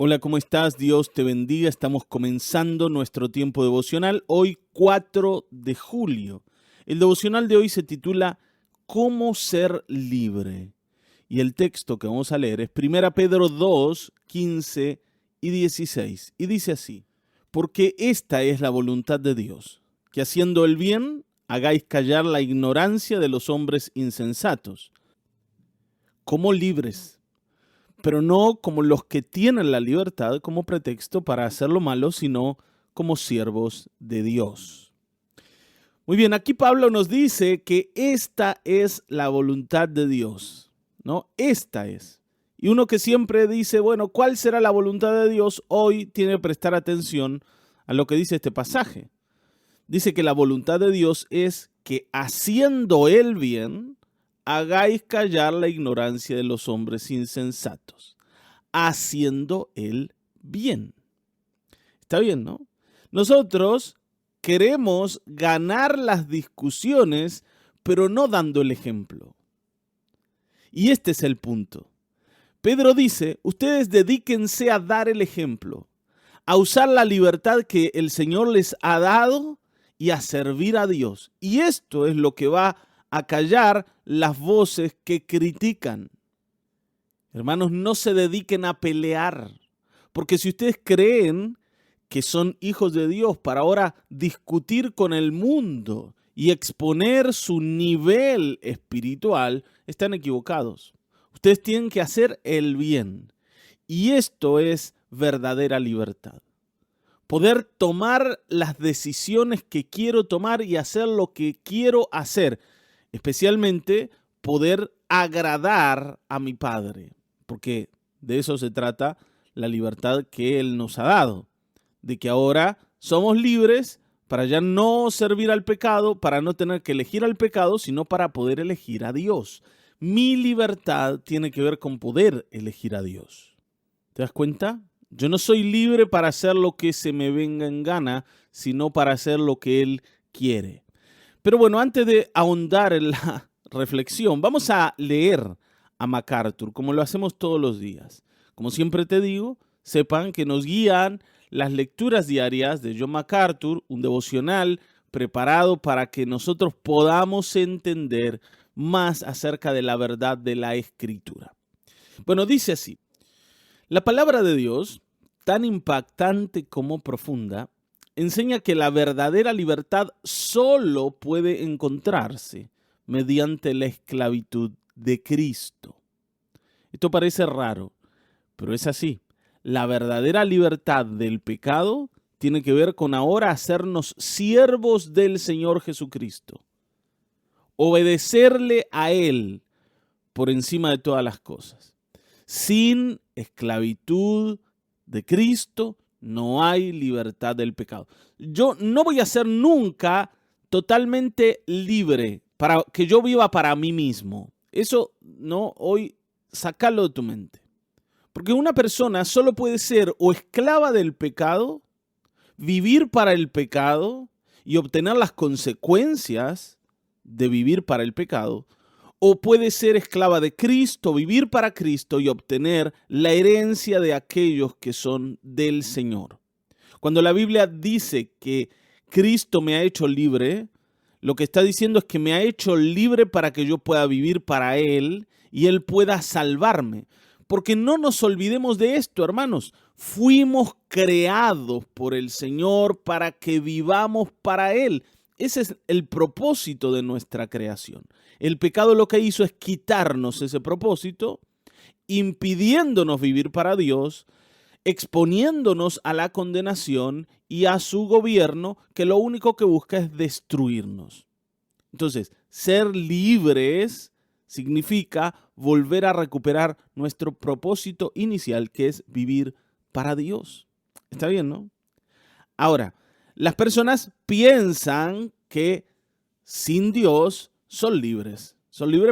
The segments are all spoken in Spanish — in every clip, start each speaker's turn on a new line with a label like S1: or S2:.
S1: Hola, ¿cómo estás? Dios te bendiga. Estamos comenzando nuestro tiempo devocional hoy 4 de julio. El devocional de hoy se titula ¿Cómo ser libre? Y el texto que vamos a leer es 1 Pedro 2, 15 y 16. Y dice así: porque esta es la voluntad de Dios, que haciendo el bien hagáis callar la ignorancia de los hombres insensatos, como libres, pero no como los que tienen la libertad como pretexto para hacer lo malo, sino como siervos de Dios. Muy bien, aquí Pablo nos dice que esta es la voluntad de Dios, ¿no? Esta es. Y uno que siempre dice, bueno, ¿cuál será la voluntad de Dios? Hoy tiene que prestar atención a lo que dice este pasaje. Dice que la voluntad de Dios es que haciendo el bien, hagáis callar la ignorancia de los hombres insensatos. Haciendo el bien. Está bien, ¿no? Nosotros queremos ganar las discusiones, pero no dando el ejemplo. Y este es el punto. Pedro dice, ustedes dedíquense a dar el ejemplo, a usar la libertad que el Señor les ha dado y a servir a Dios. Y esto es lo que va a callar las voces que critican. Hermanos, no se dediquen a pelear, porque si ustedes creen que son hijos de Dios para ahora discutir con el mundo y exponer su nivel espiritual, están equivocados. Ustedes tienen que hacer el bien. Y esto es verdadera libertad. Poder tomar las decisiones que quiero tomar y hacer lo que quiero hacer. Especialmente poder agradar a mi Padre. Porque de eso se trata la libertad que Él nos ha dado. De que ahora somos libres para ya no servir al pecado, para no tener que elegir al pecado, sino para poder elegir a Dios. Mi libertad tiene que ver con poder elegir a Dios. ¿Te das cuenta? Yo no soy libre para hacer lo que se me venga en gana, sino para hacer lo que Él quiere. Pero bueno, antes de ahondar en la reflexión, vamos a leer a MacArthur, como lo hacemos todos los días. Como siempre te digo, sepan que nos guían las lecturas diarias de John MacArthur, un devocional preparado para que nosotros podamos entender más acerca de la verdad de la Escritura. Bueno, dice así: la palabra de Dios, tan impactante como profunda, enseña que la verdadera libertad solo puede encontrarse mediante la esclavitud de Cristo. Esto parece raro, pero es así. La verdadera libertad del pecado tiene que ver con ahora hacernos siervos del Señor Jesucristo. Obedecerle a Él por encima de todas las cosas. Sin esclavitud de Cristo no hay libertad del pecado. Yo no voy a ser nunca totalmente libre para que yo viva para mí mismo. Eso no, hoy sácalo de tu mente. Porque una persona solo puede ser o esclava del pecado, vivir para el pecado y obtener las consecuencias de vivir para el pecado, o puede ser esclava de Cristo, vivir para Cristo y obtener la herencia de aquellos que son del Señor. Cuando la Biblia dice que Cristo me ha hecho libre, lo que está diciendo es que me ha hecho libre para que yo pueda vivir para Él y Él pueda salvarme. Porque no nos olvidemos de esto, hermanos. Fuimos creados por el Señor para que vivamos para Él. Ese es el propósito de nuestra creación. El pecado lo que hizo es quitarnos ese propósito, impidiéndonos vivir para Dios, exponiéndonos a la condenación y a su gobierno, que lo único que busca es destruirnos. Entonces, ser libres significa volver a recuperar nuestro propósito inicial, que es vivir para Dios. ¿Está bien, no? Ahora, las personas piensan que sin Dios son libres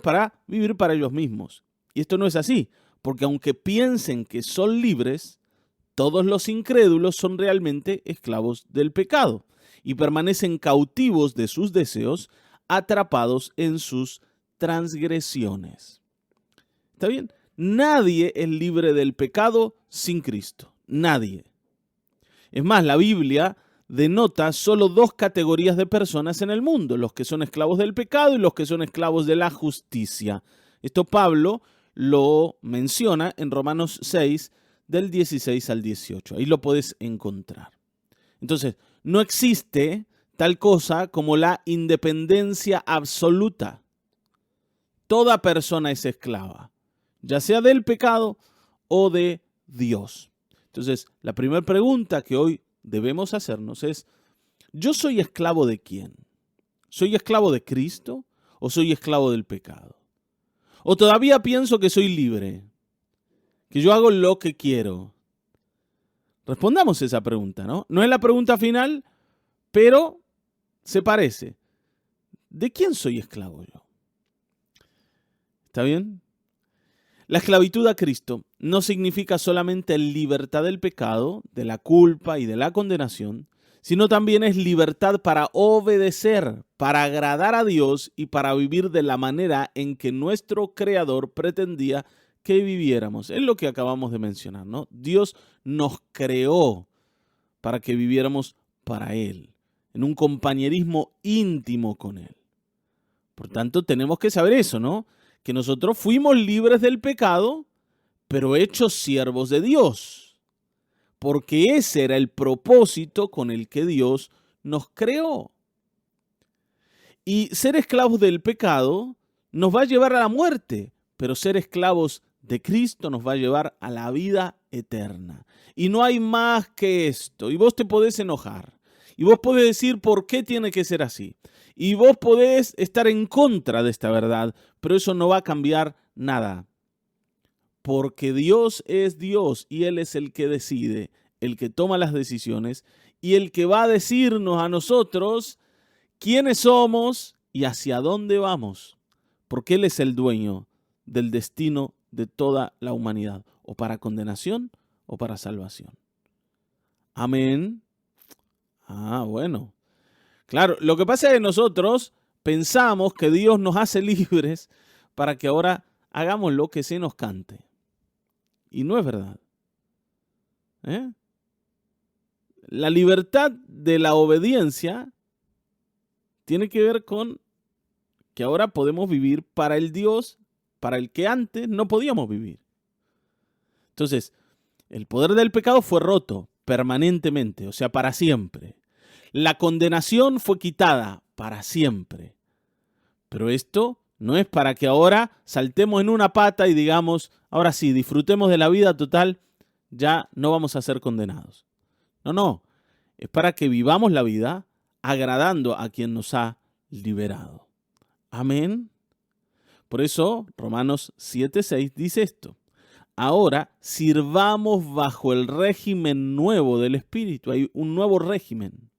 S1: para vivir para ellos mismos. Y esto no es así, porque aunque piensen que son libres, todos los incrédulos son realmente esclavos del pecado y permanecen cautivos de sus deseos, atrapados en sus transgresiones. ¿Está bien? Nadie es libre del pecado sin Cristo. Nadie. Es más, la Biblia denota solo dos categorías de personas en el mundo, los que son esclavos del pecado y los que son esclavos de la justicia. Esto Pablo lo menciona en Romanos 6, del 16 al 18. Ahí lo puedes encontrar. Entonces, no existe tal cosa como la independencia absoluta. Toda persona es esclava, ya sea del pecado o de Dios. Entonces, la primera pregunta que hoy debemos hacernos es, ¿yo soy esclavo de quién? ¿Soy esclavo de Cristo o soy esclavo del pecado? ¿O todavía pienso que soy libre? ¿Que yo hago lo que quiero? Respondamos esa pregunta, ¿no? No es la pregunta final, pero se parece. ¿De quién soy esclavo yo? ¿Está bien? La esclavitud a Cristo no significa solamente libertad del pecado, de la culpa y de la condenación, sino también es libertad para obedecer, para agradar a Dios y para vivir de la manera en que nuestro Creador pretendía que viviéramos. Es lo que acabamos de mencionar, ¿no? Dios nos creó para que viviéramos para Él, en un compañerismo íntimo con Él. Por tanto, tenemos que saber eso, ¿no? Que nosotros fuimos libres del pecado, pero hechos siervos de Dios, porque ese era el propósito con el que Dios nos creó. Y ser esclavos del pecado nos va a llevar a la muerte, pero ser esclavos de Cristo nos va a llevar a la vida eterna. Y no hay más que esto. Y vos te podés enojar. Y vos podés decir por qué tiene que ser así. Y vos podés estar en contra de esta verdad, pero eso no va a cambiar nada. Porque Dios es Dios y Él es el que decide, el que toma las decisiones y el que va a decirnos a nosotros quiénes somos y hacia dónde vamos. Porque Él es el dueño del destino de toda la humanidad, o para condenación o para salvación. Amén. Bueno. Claro, lo que pasa es que nosotros pensamos que Dios nos hace libres para que ahora hagamos lo que se nos cante. Y no es verdad. La libertad de la obediencia tiene que ver con que ahora podemos vivir para el Dios para el que antes no podíamos vivir. Entonces, el poder del pecado fue roto permanentemente, o sea, para siempre. La condenación fue quitada para siempre. Pero esto no es para que ahora saltemos en una pata y digamos, ahora sí, disfrutemos de la vida total, ya no vamos a ser condenados. No, es para que vivamos la vida agradando a quien nos ha liberado. Amén. Por eso, Romanos 7:6 dice esto. Ahora sirvamos bajo el régimen nuevo del Espíritu. Hay un nuevo régimen,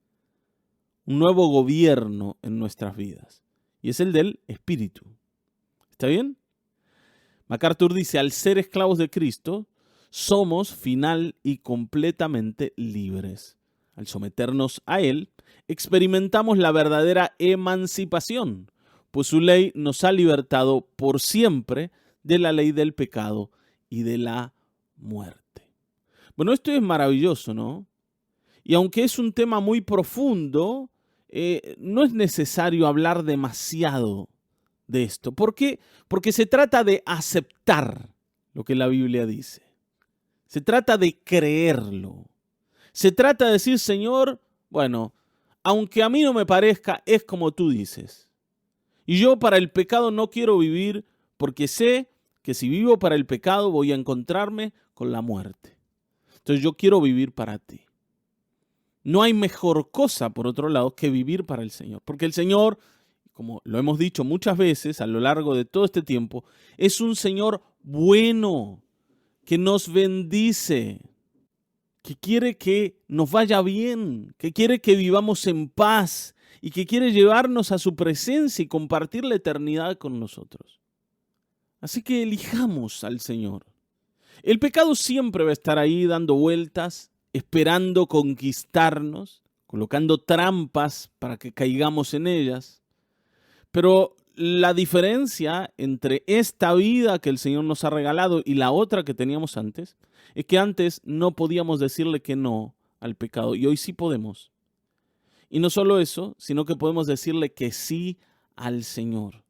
S1: un nuevo gobierno en nuestras vidas. Y es el del Espíritu. ¿Está bien? MacArthur dice, al ser esclavos de Cristo, somos final y completamente libres. Al someternos a Él, experimentamos la verdadera emancipación, pues su ley nos ha libertado por siempre de la ley del pecado y de la muerte. Bueno, esto es maravilloso, ¿no? Y aunque es un tema muy profundo, no es necesario hablar demasiado de esto. ¿Por qué? Porque se trata de aceptar lo que la Biblia dice. Se trata de creerlo. Se trata de decir, Señor, bueno, aunque a mí no me parezca, es como tú dices. Y yo para el pecado no quiero vivir porque sé que si vivo para el pecado voy a encontrarme con la muerte. Entonces yo quiero vivir para ti. No hay mejor cosa, por otro lado, que vivir para el Señor. Porque el Señor, como lo hemos dicho muchas veces a lo largo de todo este tiempo, es un Señor bueno, que nos bendice, que quiere que nos vaya bien, que quiere que vivamos en paz y que quiere llevarnos a su presencia y compartir la eternidad con nosotros. Así que elijamos al Señor. El pecado siempre va a estar ahí dando vueltas, esperando conquistarnos, colocando trampas para que caigamos en ellas. Pero la diferencia entre esta vida que el Señor nos ha regalado y la otra que teníamos antes Es que antes no podíamos decirle que no al pecado y hoy sí podemos. Y no solo eso, sino que podemos decirle que sí al Señor.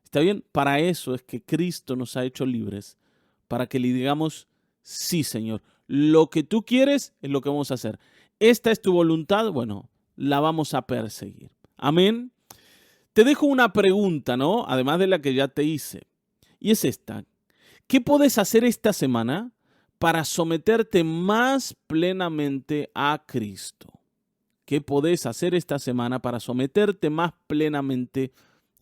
S1: ¿Está bien? Para eso es que Cristo nos ha hecho libres, para que le digamos, sí, Señor, lo que tú quieres es lo que vamos a hacer. Esta es tu voluntad, bueno, la vamos a perseguir. Amén. Te dejo una pregunta, ¿no? Además de la que ya te hice. Y es esta. ¿Qué puedes hacer esta semana para someterte más plenamente a Cristo? ¿Qué podés hacer esta semana para someterte más plenamente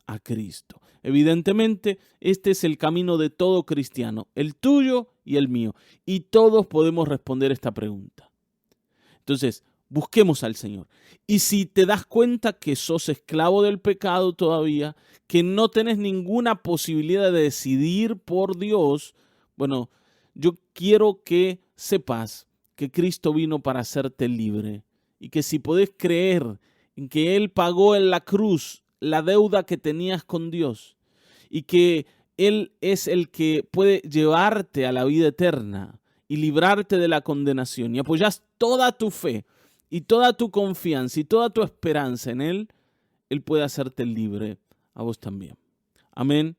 S1: a Cristo? Evidentemente, este es el camino de todo cristiano, el tuyo y el mío. Y todos podemos responder esta pregunta. Entonces, busquemos al Señor. Y si te das cuenta que sos esclavo del pecado todavía, que no tenés ninguna posibilidad de decidir por Dios, bueno, yo quiero que sepas que Cristo vino para hacerte libre y que si podés creer en que Él pagó en la cruz la deuda que tenías con Dios y que Él es el que puede llevarte a la vida eterna y librarte de la condenación y apoyas toda tu fe y toda tu confianza y toda tu esperanza en Él, Él puede hacerte libre a vos también. Amén.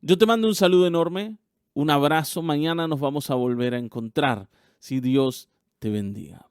S1: Yo te mando un saludo enorme, un abrazo. Mañana nos vamos a volver a encontrar. Si Dios te bendiga.